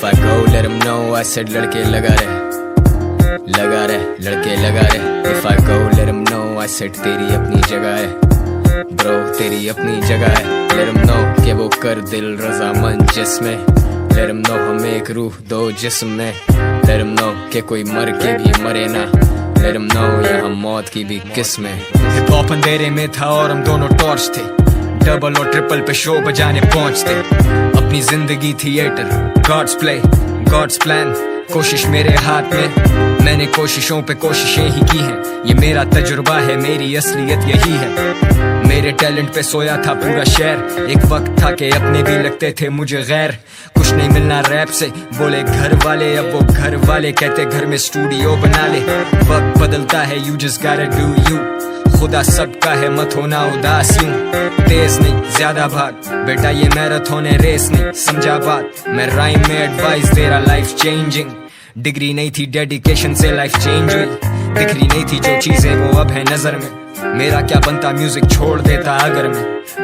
If I go let him know I said लड़के लगा रहे लड़के लगा रहे If I go let him know I said तेरी अपनी जगह है Bro तेरी अपनी जगह है Let him know कि वो कर दिल रज़ामंद जिसमें Let him know हम एक रूह दो जिस्म में Let him know कि कोई मर के भी मरे ना Let him know यहाँ मौत की भी किस्में हिप हॉप अंधेरे में था और हम दोनों टॉर्च थे डबल और ट्रिपल पे शो बजाने पहुंचते अपनी जिंदगी theatre gods play gods plan कोशिश मेरे हाथ में मैंने कोशिशों पे कोशिशें ही की हैं ये मेरा तजुर्बा है मेरी असलियत यही है मेरे टैलेंट पे सोया था पूरा शहर एक वक्त था कि अपने भी लगते थे मुझे गैर कुछ नहीं मिलना रैप से बोले घर वाले अब वो घर वाले कहते घर में स्टूडियो बना ले वक्त बदलता है you just gotta do you खुदा सबका है मत होना उदास यूं तेज नहीं ज्यादा भाग बेटा ये मैराथन है रेस नहीं समझा बात मैं राइम में एडवाइस दे रहा लाइफ चेंजिंग डिग्री नहीं थी डेडिकेशन से लाइफ चेंज हुई दिख रही नहीं थी जो चीजें वो अब है नजर में मेरा क्या बनता म्यूजिक छोड़ देता अगर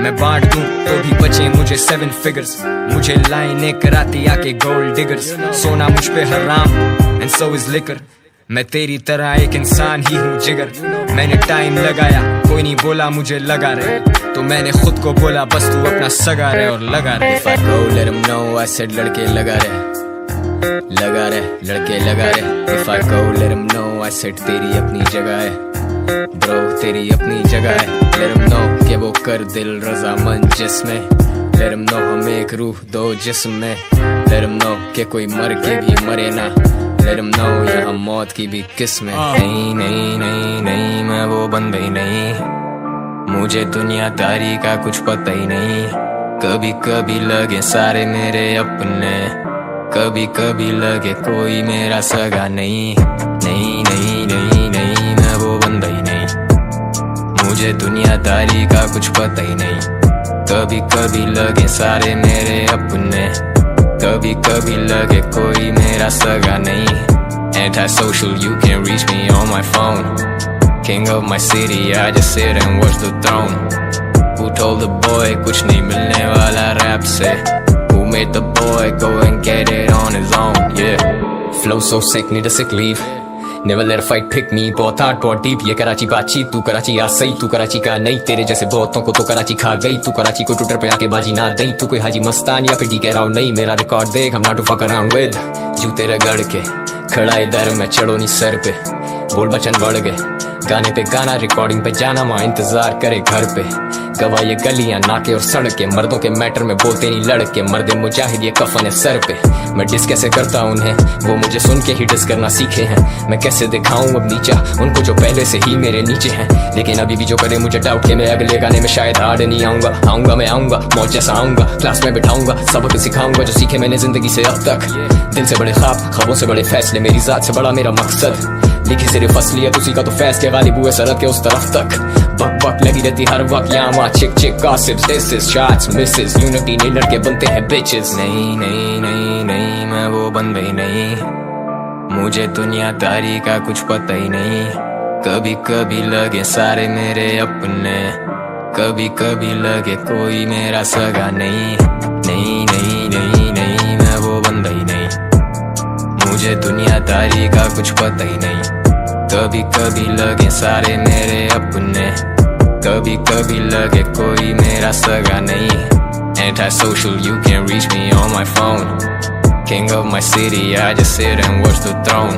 मैं बांट दूं तो भी बचे मुझे 7 फिगर्स मुझे लाइनें कराती आके गोल्ड डिगर्स सोना मुझ पे हराम एंड सो इज लिकर मैं तेरी तरह एक इंसान ही हूँ जिगर मैंने टाइम लगाया कोई नहीं बोला मुझे लगा रहे तो मैंने खुद को बोला बस तू अपना सगा रहे और लगा रहे If I go let him know I said लड़के लगा रहे लड़के लगा रहे If I go let him know I said तेरी अपनी जगह है Bro तेरी अपनी जगह है Let him know कि वो कर दिल रज़ामंद जिसमें Let him know हम एक रूह दो जिस्म में Let him know कि कोई मर के भी मरे ना Let him know यहाँ मौत की भी किस्में नहीं नहीं नहीं नहीं मैं वो बंदा ही नहीं मुझे दुनियादारी का कुछ पता ही नहीं कभी कभी लगे सारे मेरे अपने कभी कभी लगे कोई मेरा सगा नहीं नहीं नहीं नहीं नहीं मैं वो बंदा ही नहीं मुझे दुनियादारी का कुछ पता ही नहीं कभी कभी लगे सारे मेरे अपने कभी कभी लगे कोई मेरा सगा नहीं Antisocial you can reach me on my phone King of my city I just sit and watch the throne Who told the boy कुछ नहीं मिलने वाला रैप से Who made the boy go and get it on his own yeah Flow so sick need a sick leave Never let a fight pick me बहुत hard बहुत deep ये कराची बातचीत तू कराची आ सही तू कराची का नहीं तेरे जैसे बहुतों को तो कराची खा गई तू कराची को ट्विटर पे आके बाजी ना दई तू कोई हाजी मस्तान या फिर डीके राउंड नहीं मेरा रिकॉर्ड देख I'm not to fuck around with जूते रगड़ के खड़ा इधर मैं चढ़ो नहीं सर पे बोल बचन बढ़ गए गाने पे गाना रिकॉर्डिंग पे जाना माँ इंतजार करे घर पे गवा ये गलियां नाके और सड़के मर्दों के मैटर में बोलते नहीं लड़के मर्दे मुजाहिद ये कफन है सर पे मैं डिस कैसे करता उन्हें वो मुझे सुन के ही डिस करना सीखे हैं मैं कैसे दिखाऊं अब नीचा उनको जो पहले से ही मेरे नीचे हैं लेकिन अभी भी जो करे मुझे डाउट के मैं अगले गाने में शायद हार्ड नहीं आऊंगा मैं आऊंगा मौज जैसा आऊंगा क्लास में बिठाऊंगा सबक सिखाऊंगा जो सीखे मैंने जिंदगी से अब तक दिल से बड़े ख्वाबों से बड़े फैसले मेरी जात से बड़ा मेरा मकसद लिखी सिर्फ असलियत उसी का तो फैस के गालिब हुए सड़क के उस तरफ तक बक बक लगी रहती हर वक्त यहाँ वहाँ चिक gossips this is shots Mrs unity नहीं लड़के बनते हैं बिचेस नहीं नहीं नहीं नहीं मैं वो बंदा ही नहीं मुझे दुनियादारी का कुछ पता ही नहीं कभी कभी लगे सारे मेरे अपने कभी कभी लगे कोई मेरा सगा नहीं नहीं नहीं नहीं नहीं मैं वो बंदा ही नहीं मुझे दुनियादारी का कुछ पता ही नहीं कभी कभी लगे सारे मेरे अपने कभी कभी लगे कोई मेरा सगा नहीं Antisocial you can reach me on my phone King of my city I just sit and watch the throne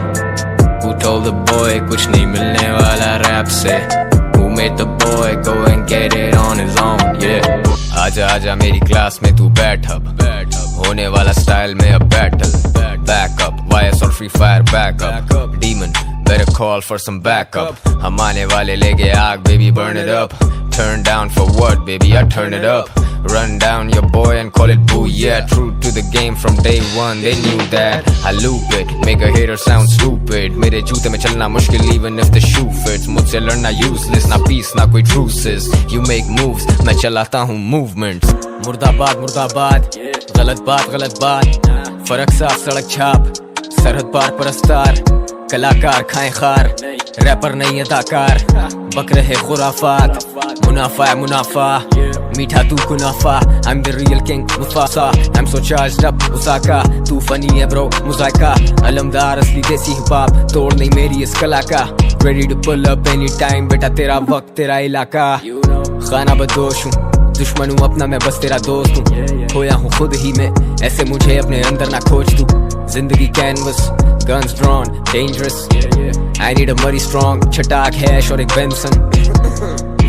Who told the boy कुछ नहीं मिलने वाला रैप से Who made the boy go and get it on his own yeah आजा आजा मेरी class में तू बैठ अब होने वाला स्टाइल में अब बैटल बैक अप वायस और free fire back up demon better call for some backup हम आने वाले लेके आग baby burn it up turn down for what baby I turn it up run down your boy and call it boo yeah true to the game from day one they knew that I loop it make a hater sound stupid मेरे जूते में चलना मुश्किल even if the shoe fits मुझसे लड़ना useless ना peace ना कोई truces you make moves मैं चलाता हूँ movements मुर्दाबाद गलत बात फर्क साफ सड़क छाप सरहद पार परस्तार कलाकार खाएं खार रैपर नहीं अदाकार बक रहे खुराफात मुनाफा मीठा तू कुनाफा, I'm the real king Mufasa, I'm so charged up Osaka, तू फनी है bro मुजायका, अलमदार असली देसी हिप हॉप, तोड़ नहीं मेरी इस कला का, ready to pull up anytime, बेटा तेरा वक्त तेरा इलाका, खाना बदोश हूँ, दुश्मन हूँ अपना मैं बस तेरा दोस्त हूँ, खोया हूँ खुद ही में, ऐसे मुझे अपने अंदर ना खोज तू, जिंदगी canvas, guns drawn, dangerous, I need a muddy strong, छटाक हैश और एक बेंसन,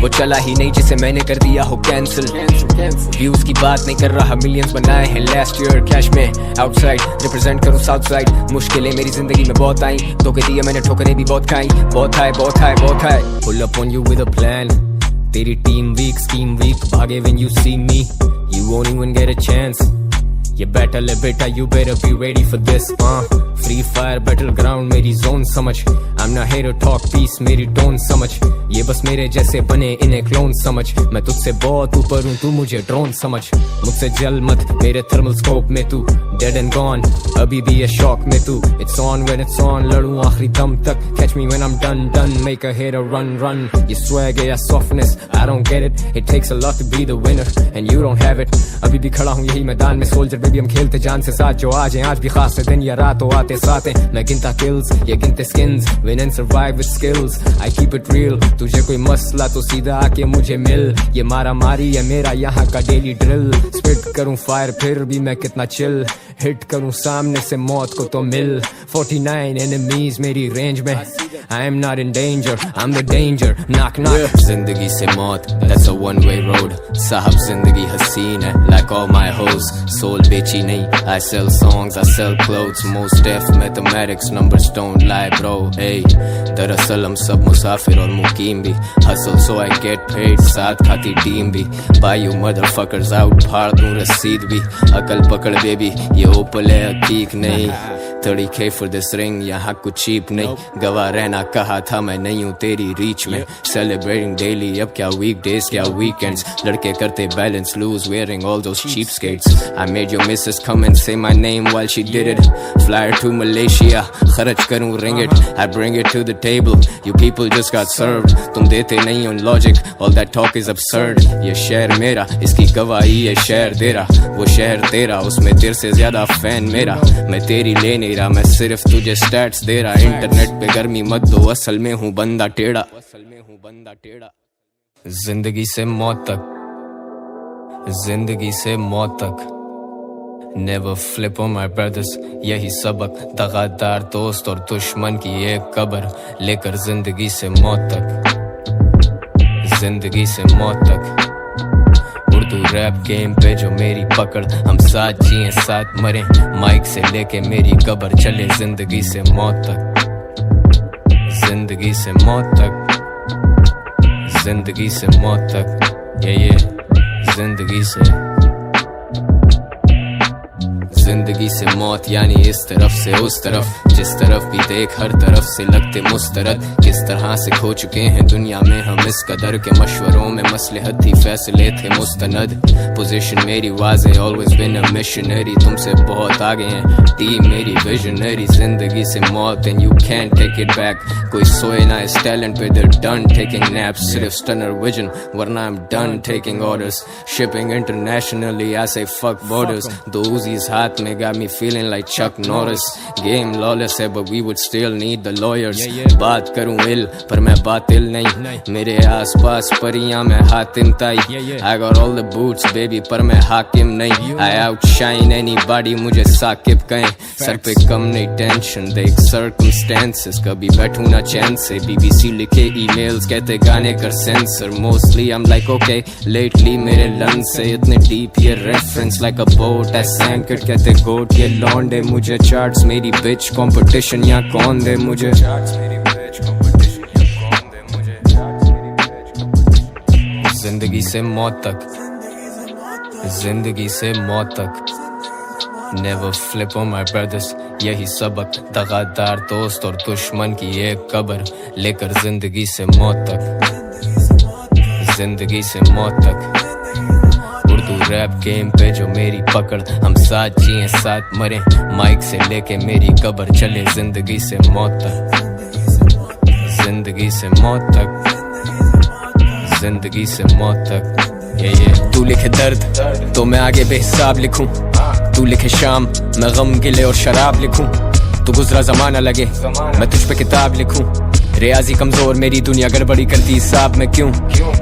वो चला ही नहीं जिसे मैंने कर दिया हो कैंसिल, व्यूज की बात नहीं कर रहा, मिलियंस बनाए हैं लास्ट ईयर कैश में, आउटसाइड रिप्रेजेंट करूं साउथ साइड, मुश्किलें मेरी जिंदगी में बहुत आई, धोखे दिए मैंने ठोकरें भी बहुत खाई, बहुत हाई बहुत हाई बहुत high, pull up on you with a plan, तेरी टीम वीक स्कीम वीक, भागे when you see me, you won't even get a chance, ये बैटल है बेटा you better be ready for this, free fire battleground मेरी zone समझ, I'm not here to talk peace मेरी tone समझ, ये बस मेरे जैसे बने इन्हें क्लोन समझ, मैं तुझसे बहुत ऊपर हूँ तू मुझे ड्रोन समझ, मुझसे जल मत मेरे थर्मल स्कोप में तू, dead and gone अभी भी ये शौक में तू, it's on when it's on, लड़ूं आखिरी दम तक, catch me when I'm done, make a hater run, ये swag है या softness, I don't get it, it takes a lot to be the winner, and you don't have it, अभी भी खड़ा हूँ यही मैदान में सोल्जर बेबी हम खेलते जान से साथ, जो आज हैं आज भी खास है दिन या रात हो आते साथ हैं, मैं गिनता kills ये गिनते skins, win and survive with skills, I keep it real, तुझे कोई मसला तो सीधा आके मुझे मिल, ये मारा मारी है मेरा यहाँ का डेली ड्रिल, स्पिट करूँ फायर फिर भी मैं कितना चिल, हिट करूँ सामने से मौत को तो मिल, 49 enemies मेरी रेंज में, I am not in danger, I'm the danger, knock knock, जिंदगी से मौत, that's a one way road, साहब जिंदगी हसीन है, like all my hoes, soul बेची नहीं, I sell songs, I sell clothes, most def mathematics, numbers don't lie bro, hey, दरअसल हम सब मुसाफिर और मुकीम भी, hustle so I get paid, साथ खाती टीम भी, buy you motherfuckers out, फाड़ दूं रसीद भी, अकल पकड़ बेबी, ये ओपल है हकीक नहीं, 30K for this ring, यहाँ कुछ cheap नहीं, गवा रहना कहा था मैं नहीं हूँ तेरी रीच में, celebrating daily अब क्या weekdays क्या weekends, लड़के करते balance lose wearing all those cheap skates, I made your missus come and say my name while she did it, fly her to Malaysia, खर्च करूँ ringgit, I bring it to the table, you people just got served, तुम देते नहीं on logic, all that talk is absurd, ये शहर मेरा इसकी गवाही ये शहर तेरा, वो शहर तेरा उसमें तेरे से ज्यादा फैन मेरा, मैं तेरी ले नहीं रहा मैं सिर्फ तुझे स्टैट्स दे रहा, इंटरनेट पे गर्मी मत दो असल में हूँ बंदा टेढ़ा, जिंदगी से मौत तक, जिंदगी से मौत तक, never flip on my brothers, यही सबक, दगादार दोस्त और दुश्मन की एक कब्र, लेकर जिंदगी से मौत तक, जिंदगी से मौत तक, उर्दू रैप गेम पे जो मेरी पकड़, हम साथ जिए साथ मरे, माइक से लेके मेरी कब्र चले जिंदगी से मौत तक, जिंदगी से मौत तक, जिंदगी से मौत तक, ये जिंदगी से मौत यानी इस तरफ से उस तरफ, जिस तरफ भी देख हर तरफ से लगते मुस्तरद, किस तरह से खो चुके हैं दुनिया में हम इस कदर के, मशवरों में मसलहत थी फैसले थे मुस्तनद, पोजीशन मेरी वाज़े always been a missionary, तुमसे बहुत आगे हैं टीम मेरी visionary, जिंदगी से मौत and you can't take it back, कोई सोए ना इस टैलेंट पे, they're done taking naps, सिर्फ stunner vision वरना I'm done taking orders, shipping internationally I say fuck borders, दो Uzis हाथ में got me feeling like Chuck Norris, game lawless है but we would still need the lawyers, बात करूं इल पर मैं बातिल नहीं, मेरे आसपास परियां मैं हातिम ताई, I got all the boots baby पर मैं हाकिम नहीं, I outshine anybody मुझे साकिब कहें, सर पे कम नहीं टेंशन देख circumstances, कभी बैठूं ना चैन से, BBC लिखे emails कहते गाने कर sensor, mostly I'm like okay lately मेरे लन से इतने deep ये reference like a boat I sank it, कहते गोट ये लौंडे मुझे चार्ट्स मेरी बिच कंपटीशन यहाँ कौन दे मुझे, जिंदगी से मौत तक, जिंदगी से मौत तक, never flip on my brothers, यही सबक, दगादार दोस्त और दुश्मन की एक कब्र, लेकर जिंदगी से मौत तक, जिंदगी से मौत तक, उर्दू रैप गेम पे जो मेरी पकड़, हम साथ जिए साथ मरे, माइक से लेके मेरी कब्र चले जिंदगी से मौत तक, जिंदगी से मौत तक, जिंदगी से मौत तक। तू लिखे दर्द तो मैं आगे बेहिसाब लिखूं, तू लिखे शाम मैं गम गिले और शराब लिखूं, तू गुजरा जमाना लगे मैं तुझ पे किताब लिखूं, रियाजी कमजोर मेरी दुनिया गड़बड़ी करती हिसाब में क्यों,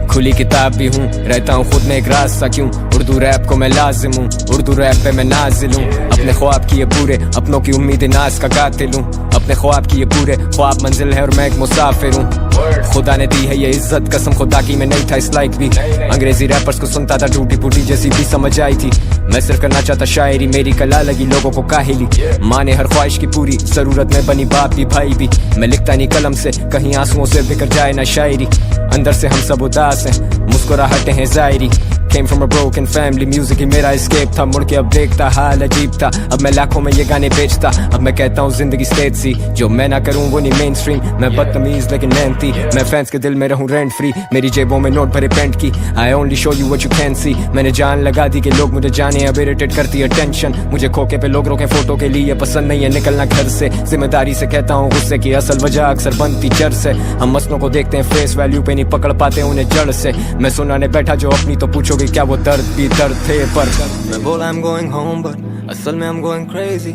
खुली किताब भी हूँ रहता हूँ खुद में एक राज सा क्यों, उर्दू रैप को मैं लाजिम हूँ, उर्दू रैप पे मैं नाजिल हूँ, अपने ख्वाब किए पूरे अपनों की उम्मीद नाज का कातिल हूँ, अपने ख्वाब किए पूरे ख्वाब मंजिल है और मैं एक मुसाफिर हूँ, खुदा ने दी है ये इज्जत कसम खुदा की मैं नहीं था इस लाइक भी, अंग्रेजी रैपर्स को सुनता था टूटी फूटी जैसी भी समझ आई थी, मैं सिर्फ करना चाहता शायरी मेरी कला लगी लोगों को काहिली, माँ ने हर ख्वाहिश की पूरी जरूरत में बनी बाप भी भाई भी, मैं लिखता नहीं कलम से कहीं आंसुओं से बिखर जाए ना शायरी, अंदर से हम सब उदास हैं मुस्कुराहटें हैं जायरी, Came from a broken family, music ही मेरा escape था, मुड़ के अब देखता हाल अजीब था, अब मैं लाखों में ये गाने बेचता, अब मैं कहता हूँ जिंदगी स्टेज सी, जो मैं ना करूँ वो नहीं मेन स्ट्रीम, मैं बदतमीज लेकिन मेहनती, मैं फैंस के दिल में रहूँ रेंट फ्री, मेरी जेबों में नोट भरे पेंट की, I only show you what you can see, मैंने जान लगा दी कि लोग मुझे जाने अब इरिटेट करती है टेंशन, मुझे खोके पे लोग रोके फोटो के लिए पसंद नहीं है निकलना घर से, जिम्मेदारी से कहता हूँ गुस्से की असल वजह अक्सर बनती जड़ से, हम मसलों को देखते हैं फेस वैल्यू पे नहीं पकड़ पाते उन्हें जड़ से, मैं सुनाने बैठा जो अपनी तो पूछोगे क्या वो दर्द भी दर्द थे पर मैं बोला I'm going home but असल में I'm going crazy,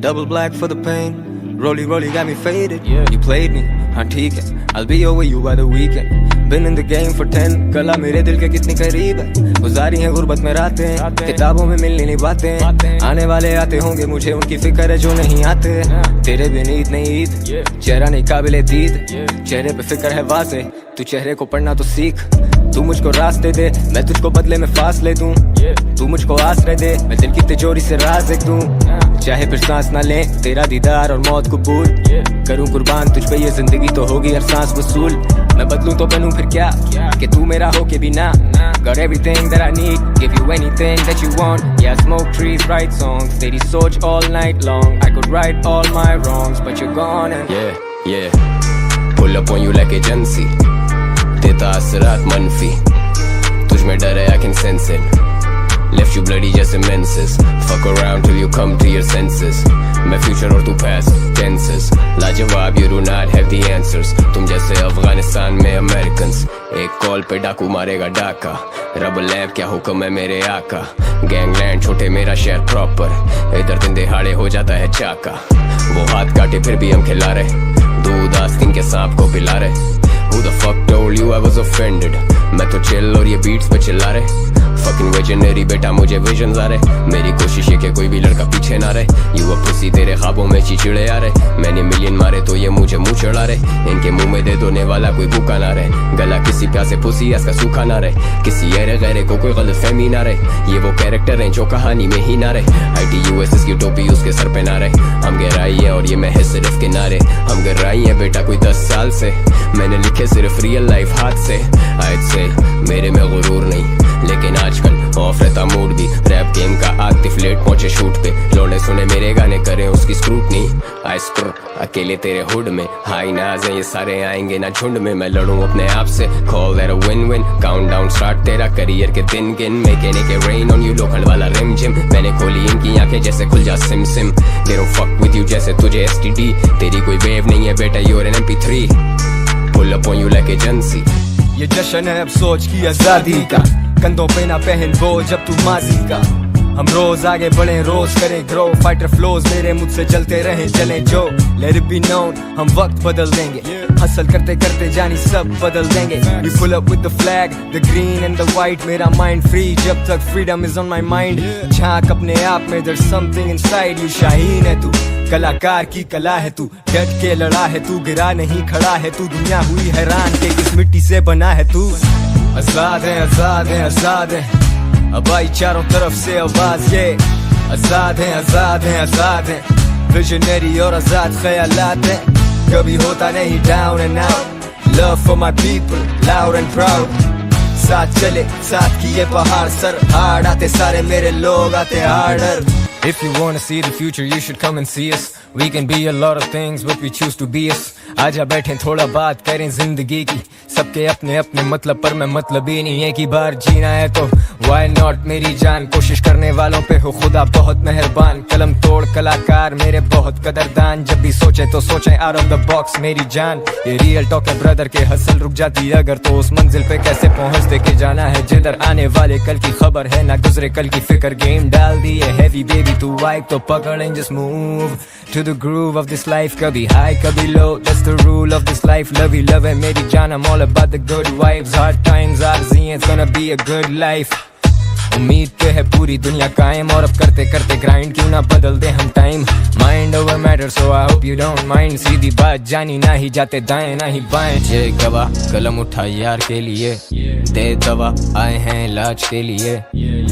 double black for the pain, rolly got me faded, you played me हाँ ठीक है I'll be over you by the weekend, been in the game for 10, कला मेरे दिल के कितनी करीब है, गुजारी है गुर्बत में रातें, किताबों में मिलनी नहीं बातें, आने वाले आते होंगे मुझे उनकी फिक्र है जो नहीं आते, तेरे बिन ईद नहीं ईद, चेहरा नहीं काबिले दीद, चेहरे पे फिक्र है वाज़े, तू चेहरे को पढ़ना तो सीख, तू मुझको रास्ते दे मैं तुझको बदले में फासले दूं, तू मुझको आश्रय दे मैं दिल की तिजोरी से राज एक दूं, चाहे फिर सांस ना ले तेरा दीदार और मौत कबूल, करूं कुर्बान तुझ पे ये जिंदगी तो होगी हर सांस वसूल, मैं बदलूं तो बनूं फिर क्या कि तू मेरा हो के भी ना, got everything that I need, give you anything that you want, yeah smoke trees write songs, तेरी सोच all night long, I could right all my wrongs but you're gone and yeah pull up on you like agency, देता असरात मनफी, तुझ में डर है I can sense it, left you bloody जैसे menses, fuck around till you come to your senses, मैं future और तू past tenses, लाजवाब you do not have the answers, तुम जैसे अफगानिस्तान में Americans, एक कॉल पे डाकू मारेगा डाका, रब लैब क्या हुक्म है मेरे आका, गैंगलैंड छोटे मेरा शहर प्रॉपर, इधर दिन दिहाड़े हो जाता है चाका, वो हाथ काटे फिर भी हम खिला रहे, दूध आस्तीन के सांप को पिला रहे, Who the fuck told you I was offended, मैं तो chill और ये beats पे चिल्ला रहे, fucking visionary बेटा मुझे visions आ रहे, मेरी कोशिश है कि कोई भी लड़का पीछे ना रहे, you a pussy तेरे ख्वाबों में चिचिड़े आ रहे, मैंने मिलियन मारे तो ये मुझे मुंह चढ़ा रहे, इनके मुंह में दे दोने वाला कोई भूखा ना रहे, गला किसी प्यासे पुसी इसका सूखा ना रहे, किसी ऐरे गैरे को कोई गलत फहमी ना रहे, ये वो कैरेक्टर हैं जो कहानी में ही ना रहे, ITUSS की टोपी उसके सर पे ना रहे, हम गहराई है और ये मैं है सिर्फ किनारे, हम गहराई है बेटा कोई 10 साल से, मैंने लिखे सिर्फ रियल लाइफ हाथ से, I'd say मेरे में गुरूर नहीं लेकिन आजकल ऑफ रहता मूड भी, रैप गेम का आतिफ लेट पहुंचे शूट पे, लोने सुने मेरे गाने करें उसकी स्क्रूटनी, आई स्क्रू अकेले तेरे हुड में, हाई नाज है ये सारे आएंगे ना झुंड में, मैं लड़ूं अपने आप से, call that a win win, count down start तेरा करियर के दिन गिन, making it rain on you लोखंड वाला रिम जिम, मैंने खोली इनकी आंखें जैसे खुल जा सिम सिम, they don't fuck with you जैसे तुझे STD, तेरी कोई वेव नहीं है बेटा you are an MP3, pull up on you like agency, ये जश्न है अब सोच की आजादी का, कंधों पे ना पहन बोझ अब तू माजी का, हम रोज आगे बढ़े रोज करें ग्रो, फाइटर फ्लोज मेरे मुझसे चलते रहे चले जो, let it be known हम वक्त बदल देंगे, हसल करते करते जानी सब बदल देंगे, we pull up with the flag, the green and the white, मेरा mind free जब तक freedom is on my mind, झांक अपने आप में there's something inside you, Shaheen है तू कलाकार की कला है तू, डट के लड़ा है तू, गिरा नहीं खड़ा है तू, दुनिया हुई हैरान के किस मिट्टी से बना है तू, आजाद है आजाद है आजाद है, अब आई चारों तरफ से आवाज ये, आजाद है आजाद है आजाद है, विजनरी और आजाद ख्यालात है, कभी होता नहीं down and out, love for my people loud and proud, साथ चले साथ किए पहाड़ सर, हार्ड आते सारे मेरे लोग आते harder, If you wanna see the future, you should come and see us. We can be a lot of things, but we choose to be us. आजा बैठें थोड़ा बात करें जिंदगी की, सबके अपने अपने मतलब पर मैं मतलब ही नहीं, एक ही बार जीना है तो why not मेरी जान। कोशिश करने वालों पे हो खुदा बहुत मेहरबान, कलम तोड़ कलाकार मेरे बहुत कदरदान। जब भी सोचे तो सोचें out of the box मेरी जान। ये रियल टॉक है ब्रदर के, हसल रुक जाती अगर तो उस मंजिल पे कैसे पहुंचते के जाना है जिधर। आने वाले कल की खबर है ना गुजरे कल की फिक्र, गेम डाल दी है हैवी बेबी तू वाइब तो पकड़ and just move to the groove of this life, kabhi high kabhi low, that's the rule of this life। Lovey love hai meri jaan, I'm all about the good vibes, hard times arzi, it's gonna be a good life। उम्मीद पे है पूरी दुनिया कायम, और अब करते करते ग्राइंड क्यों ना बदल दे हम time. Mind over matter so I hope you don't mind, सीधी बात जानी ना ही जाते दाएं ना ही बाएं। ये गवाह कलम उठा यार के लिए, दे दवा आए हैं इलाज के लिए।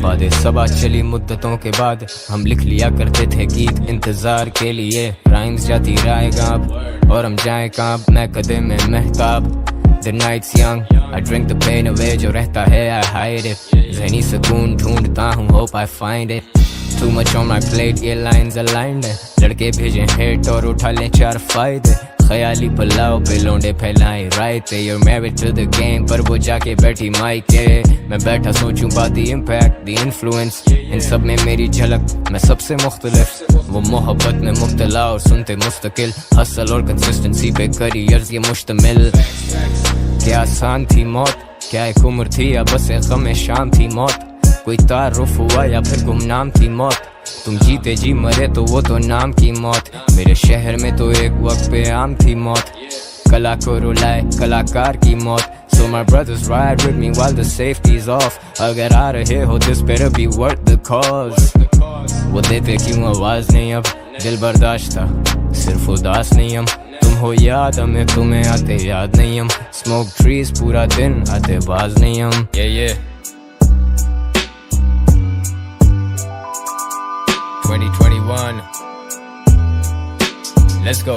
बादे सबा चली मुद्दतों के बाद, हम लिख लिया करते थे गीत इंतजार के लिए। राइम्स जाती राय गाँव और हम जाए कांप, मैं कदे में Mahtab. The night's young, I drink the pain away, जो रहता है I hide it। ज़हनी सुकून ढूंढता हूँ, hope I find it। Too much on my plate, ये lines aligned है। लड़के भेजें hate और उठा लें 4 फायदे। ख्याली पुलाव पे लौंडे फैलाएं रायते। You're married to the game, पर वो जाके बैठी माइक के। मैं बैठा सोचूं बात the impact, the influence, इन सब में मेरी झलक मैं सबसे मुख्तलिफ। वो मोहब्बत में मुब्तला और सुनते मुस्तकिल, हसल और कंसिस्टेंसी पे करियर्स ये मुश्तमिल। क्या आसान थी मौत, क्या एक उम्र थी या बस एक गम शाम थी मौत। कोई तारुफ हुआ या फिर गुमनाम थी मौत, तुम जीते जी मरे तो वो तो नाम की मौत। मेरे शहर में तो एक वक्त पे आम थी मौत, कला को रुलाए कलाकार की मौत। So my brothers ride with me while the safety's off, अगर आ रहे हो this better be worth the cause। वो देते क्यों आवाज नहीं अब, दिल बर्दाश्त था सिर्फ उदास नहीं हम। तुम हो याद हमें, तुम्हें आते याद नहीं हम। स्मोक ट्रीज पूरा दिन आते बाज नहीं हम। yeah 2021 let's go।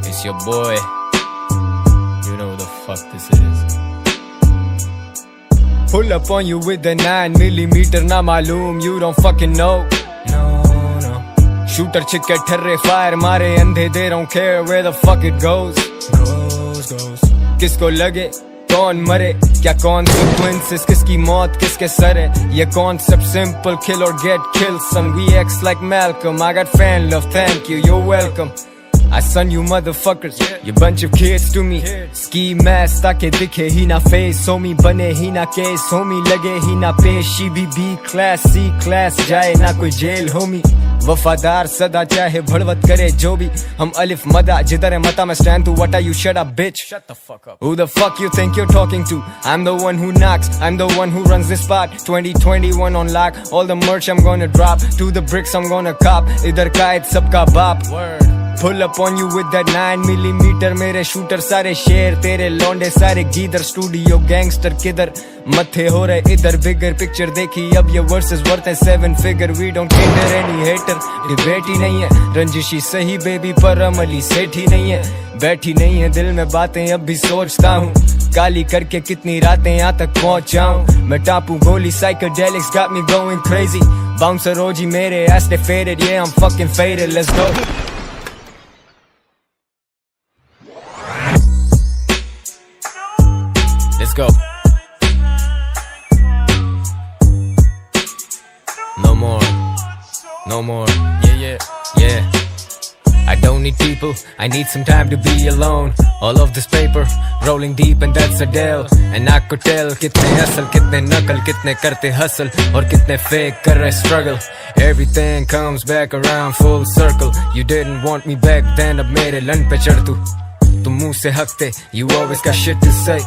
It's your boy, you know who the fuck this is। Pull up on you with the 9mm ना मालूम, you don't fucking know। No shooter chick ठर्रे फायर मारे अंधे, they don't care where the fuck it goes। किसको लगे कौन मरे, क्या consequences, किसकी मौत किसके सर है। ये concept simple, kill or get killed son, we acts like Malcolm। I got fan love, thank you, you're welcome। I son you motherfuckers, you bunch of kids to me। ski mask ताके दिखे ही ना face, homie बने ही ना case, homie लगे ही ना पेश। she भी B class C class जाए ना कोई जेल homie। वफादार सदा चाहे भड़वत करे जो भी, हम अलिफ मदा जिधर है मता मैं stand to what are you shut up bitch। Shut the fuck up। Who the fuck you think you're talking to? I'm the one who knocks, I'm the one who runs this spot। 2021 on lock, all the merch I'm gonna drop, to the bricks I'm gonna cop, इधर कायद सबका बाप। Word। Pull up on you with that 9mm, मेरे shooter सारे शेर, तेरे लौंडे सारे गीदर। Studio gangster किधर, मथे हो रहे इधर। बिगर पिक्चर देखी अब ये वर्सेस वर्थ है 7 figure। We don't cater any hater, debate ही नहीं है। रंजिशी सही बेबी पर अमली सेठ ही नहीं है। बैठी नहीं है दिल में बातें अब भी सोचता हूँ, काली करके कितनी रातें यहाँ तक पहुँच जाऊँ। मैं टापू गोली psychedelics got me going crazy। Bouncer रोजी मेरे ass they faded, yeah I'm fucking faded, let's go। Let's go। No more, yeah। I don't need people, I need some time to be alone। All of this paper, rolling deep and that's Adele। And I could tell कितने असल कितने नकल, कितने करते hustle और कितने fake कर रहे struggle। Everything comes back around full circle। You didn't want me back then, अब मेरे लन पे चढ़ तू। तुम मुंह से हकते, you always got shit to say।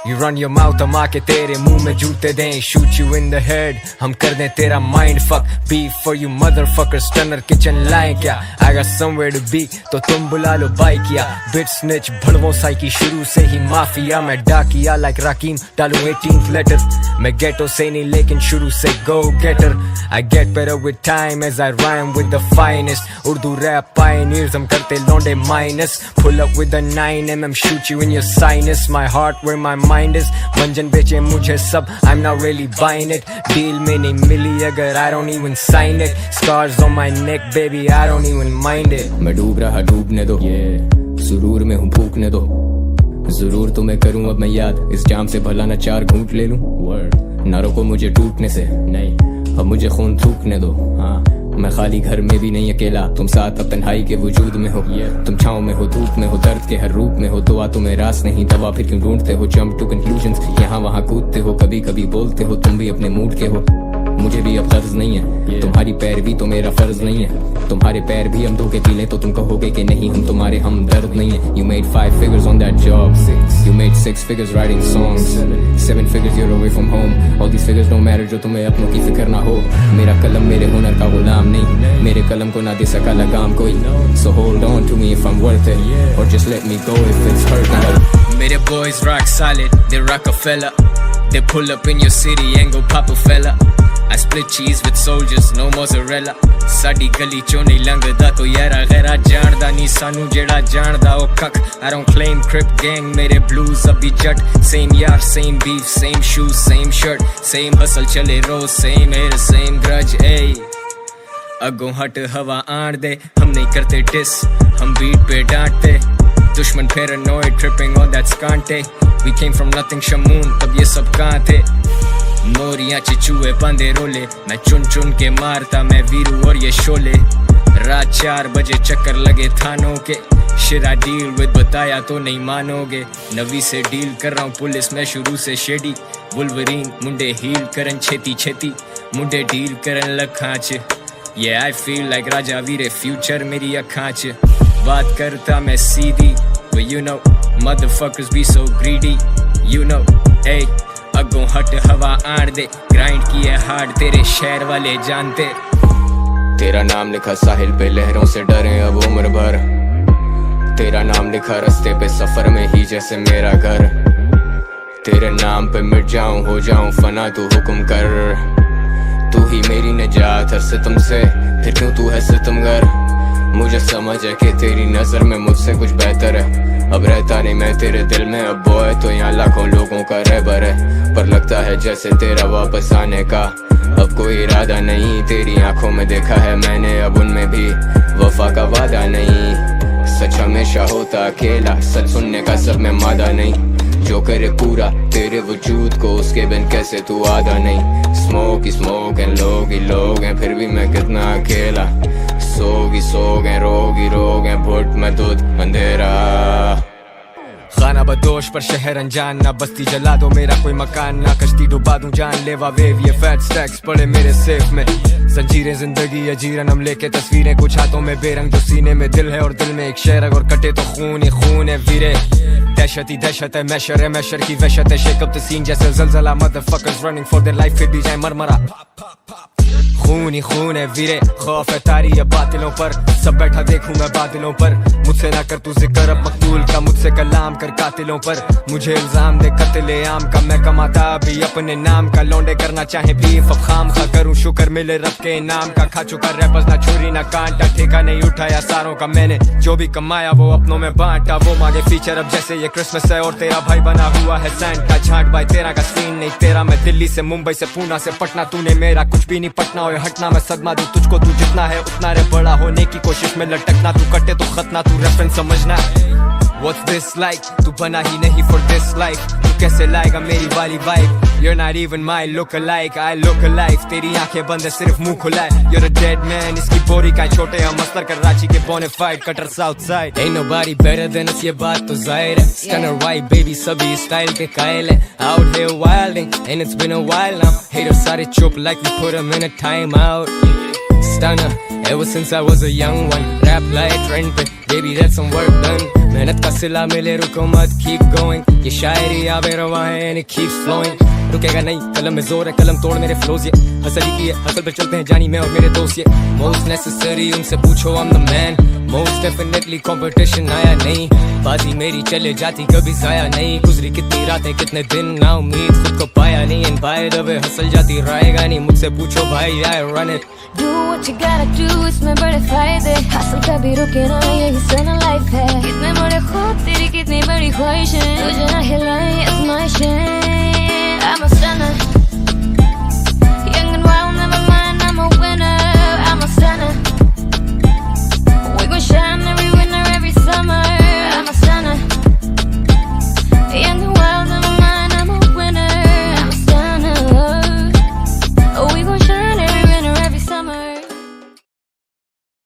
You run your mouth, हम आके तेरे मुंह में जूते दें। Shoot you in the head, हम कर दें तेरा mind fuck। Beef for you motherfuckers, stunner kitchen लाएं क्या। I got somewhere to be, तो तुम बुला लो बाइक या। Bitch snitch भड़वों साइकी शुरू से ही माफिया। मैं डाकिया like राकीम, डालूं 18th letter। मैं ghetto से नहीं लेकिन शुरू से go getter। I get better with time as I rhyme with the finest। Urdu rap pioneers, हम करते लौंडे minus। Pull up with the 9mm, shoot you in your sinus। My heart where my mind finest मंजन बेचे मुझे सब I'm not really buying it deal में नहीं मिली अगर I don't even sign it scars on my neck baby I don't even mind it मैं डूब रहा डूबने दो सुरूर में हूँ फूकने दो जरूर तुम्हें करूँ अब मैं याद इस जाम से भला न 4 घूंट ले लूं ना रोको मुझे टूटने से नहीं अब मुझे खून थूकने दो हाँ मैं खाली घर में भी नहीं अकेला तुम साथ अब तन्हाई के वजूद में हो तुम छाँव में हो धूप में हो दर्द के हर रूप में हो दुआ तुम्हें रास नहीं दवा फिर क्यों ढूंढते हो जंप टू कंक्लूजन्स यहाँ वहाँ कूदते हो कभी कभी बोलते हो तुम भी अपने मूड के हो मुझे भी अब गर्ज नहीं है तुम्हारी पैरवी तो मेरा फर्ज नहीं है तुम्हारे पैर भी हम धोके पी लें तो तुम कहोगे कि नहीं हम तुम्हारे हम दर्द नहीं है You made 5 figures on that job 6 You made 6 figures writing songs 7 figures you're away from home All these figures don't matter जो तुम्हें अपनों की फिक्र ना हो मेरा कलम मेरे हुनर का गुलाम नहीं मेरे कलम को ना दे सका लगाम कोई So hold on to me if I'm worth it Or just let me go if it's hurting मेरे boys rock solid they Rockefeller They pull up in your city and go pop a fella I split cheese with soldiers, no mozzarella ਸਾਡੀ ਗਲੀ ਚੋਂ ਨਹੀਂ ਲੰਘਦਾ ਕੋਈ ਯਾਰਾ ਗੈਰਾ ਜਾਣਦਾ ਨਹੀਂ ਸਾਨੂੰ ਜਿਹੜਾ ਜਾਣਦਾ ਉਹ ਕੱਖ I don't claim crip gang ਮੇਰੇ blues ਅਭੀ ਜੱਟ Same yard, same beef, same shoes, same shirt Same hustle ਚਲੇ रोज same hair, same grudge ay अगों हट हवा आण दे हम नहीं करते डिस हम बीट पे डांटते दुश्मन paranoid tripping on that skante We came from nothing Shamoon तब ये सब कहाँ थे मोरियां चिचुए बांधे रोले मैं चुन चुन के मारता मैं वीरू और ये शोले रात 4 बजे चक्कर लगे थानों के Shit I deal with बताया तो नहीं मानोगे नवी से डील कर रहा हूँ पुलिस में शुरू से शेडी वुल्वरीन मुंडे हील करन छेती छेती मुंडे डील करन लखां च Yeah I feel like Raja Veere future मेरी अखां च बात करता मैं सीधी But you know motherfuckers be so greedy You know hey अगों हट हवा आड़ दे ग्राइंड किए हार्ड तेरे शहर वाले जानते तेरा नाम लिखा साहिल पे लहरों से डरे अब उम्र भर तेरा नाम लिखा रास्ते पे सफर में ही जैसे मेरा घर तेरे नाम पे मिट जाऊं हो जाऊं फना तू हुक्म कर तू ही मेरी निजात है सितम से फिर क्यों तू है सितमगर मुझे समझ है कि तेरी नजर में मुझसे कुछ बेहतर है अब रहता नहीं मैं तेरे दिल में अब बॉय तो यहाँ लाखों लोगों का रहबर है पर लगता है जैसे तेरा वापस आने का अब कोई इरादा नहीं तेरी आंखों में देखा है मैंने अब उनमें भी वफा का वादा नहीं सच हमेशा होता अकेला सच सुनने का सब में मादा नहीं जो करे पूरा तेरे वजूद को उसके बिन कैसे तू आधा नहीं स्मोक ही स्मोक है लोग ही लोग हैं फिर भी मैं कितना अकेला सोग है रोग है भुट में दूध अंधेरा खाना बदोश पर शहर अनजान ना बस्ती जला दो मेरा कोई मकान ना कश्ती डुबा दूं जान लेवा वेव ये फैट स्टैक्स पड़े मेरे सेफ में जंजीरें जिंदगी अजीरन हम लेके तस्वीरें कुछ हाथों में बेरंग जो सीने में दिल है और दिल में एक शेर और कटे तो खून ही खून है वीरे दहशत ही दहशत है मैशर की वहशत है शेक अप द सीन जैसे ज़लज़ला motherfuckers running for their life फिर भी जाए मरमरा खून ही खून है वीरे खौफ है तारी है बातिलों पर सब बैठा देखूं मैं बादलों पर मुझसे ना कर तू जिक्र अब मकतूल का मुझसे कलाम कर कातिलों पर मुझे इल्जाम दे कत्ले आम का मैं कमाता अभी अपने नाम का लौंडे करना चाहे भी खाम खा करूं शुक्र मिले रब के इनाम का खा चुका रैपर्स ना छुरी ना कांटा ठेका नहीं उठाया सारों का मैंने जो भी कमाया वो अपनों में बांटा वो मांगे फीचर अब जैसे ये क्रिसमस है और तेरा भाई बना हुआ है सैंटा झांट भाई तेरा का सीन नहीं तेरा मैं दिल्ली से मुंबई से पूना से पटना तूने मेरा कुछ भी नहीं पटना और हटना मैं सदमा दूं तुझको तू जितना है उतना रे बड़ा होने की कोशिश में लटकना तू कटे तो खतना तू रेफरेंस समझना What's this like? तू बना ही नहीं for this life तू कैसे लाएगा मेरी वाली vibe You're not even my look-alike I look alive तेरी आंखें बंद है सिर्फ मुंह खुला है You're a dead man इसकी बोरी का छोटे हम मस्तर कर रांची के bonafide cutter south side Ain't nobody better than us ये बात तो जाहिर है Stunner white baby सभी स्टाइल के कायल है Out here wilding and it's been a while now Haters सारे चुप like we put them in a time out Stunner ever since I was a young one Rap like trend पे baby that's some work done मेहनत का सिला मिले रुको मत keep going ये शायरी आवे रवा है and it keeps flowing रुकेगा नहीं कलम में जोर है कलम तोड़ मेरे फ्लोज ये हसल ही की है हसल पे चलते हैं जानी मैं और मेरे दोस्त ये most necessary उनसे पूछो I'm the man most definitely competition आया नहीं बाजी मेरी चले जाती कभी जाया नहीं गुजरी कितनी रातें कितने दिन ना उम्मीद खुद को पाया नहीं and by the way hustle जाती रहेगा नहीं मुझसे पूछो भाई I run it Do what you gotta do इसमें बड़े फायदे हासिल कभी रुके ना यही सना लाइफ है कितने बड़े